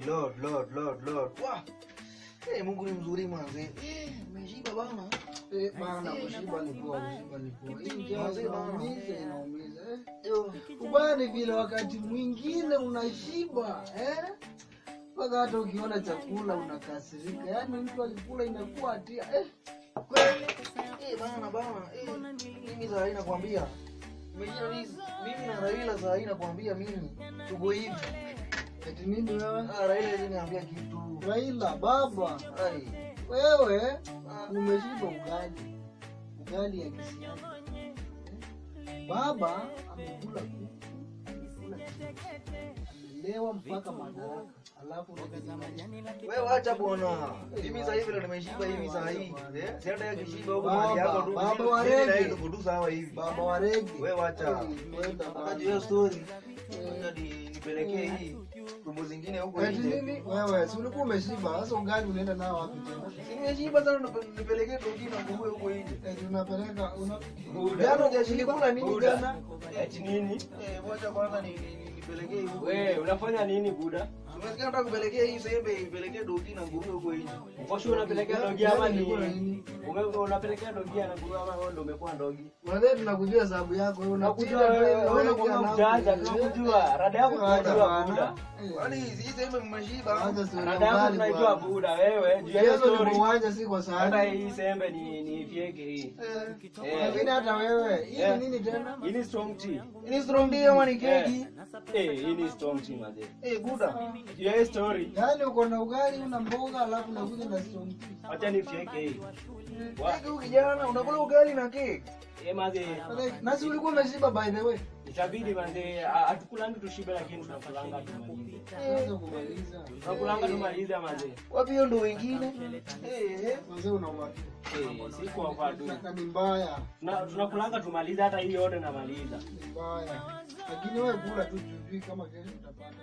Lord. Wah. Mungu ni mzuri manze. Umeshiba bana. Bana kushiba ni poa. Hii jaza inaumiza. Ubani vile wakati mwingine unashiba, Mpaka hata ukiona chakula unakasirika. Yaani mtu akikula inakuwa hatia. Bana. Mimi saa hii nakwambia. Mimi na Raila saa hii nakwambia mimi tuko hivi. Eti nini wewe? Raila yeye niambia kitu. Raila baba. Wewe umeshiba ugali ya kisiasa. Baba amekula amelewa mpaka madaraka. Alafu wewe acha bwana. Mimi sasa hivi ndo nimeshiba hivi saa hii. Si hata ya kishiba huko mali yako tu. Baba wa rege ndio kudu sawa hivi. Baba wa rege. Wewe acha. Hata hiyo story. Nipelekee hii. Tumbo zingine huko nje. Wewe si ulikuwa umeshiba, sasa ugali unaenda nao wapi tena? Si nimeshiba sana nipelekee dogi na nguo huko nje. Tunapeleka jana hujashikula nini jana? Eti nini? Wacha kwanza nipelekee huko. Wewe unafanya nini buda? Umesikia nataka kupelekea hii sembe ipelekee dogi na nguo huko nje. Mfosho unapelekea dogi ama ni? Unapelekea dogi na nguo ama wewe ndio umekuwa dogi? Wewe tunakujua sababu yako wewe unakujua wewe kama mjanja tunakujua rada yako tunajua buda. Kwani hii sembe mmeshiba? Rada yako tunajua buda wewe. Juu ya hiyo story uwanja si kwa sana. Hata hii sembe ni fieke hii. Lakini hata wewe hii nini tena? Hii ni strong tea. Hii strong tea ama ni keki? Hii ni strong tea maze. Buda. Hiyo story. Yaani uko na ugali una mboga alafu unakuja na strong tea. Acha ni fieke hii. Wewe kijana unakula ugali na keki? Maze. Nasi ulikuwa umeshiba by the way. Itabidi manze hatukulangi tushibe lakini tunakulanga tumalize. Tunakulanga tumalize manze. Wapi hiyo ndo wengine? Manze unauma. Si kwa fadu. Ni mbaya. Tunakulanga tumalize hata hii yote namaliza. Ni mbaya. Lakini wewe kula tu kama kesho utapata.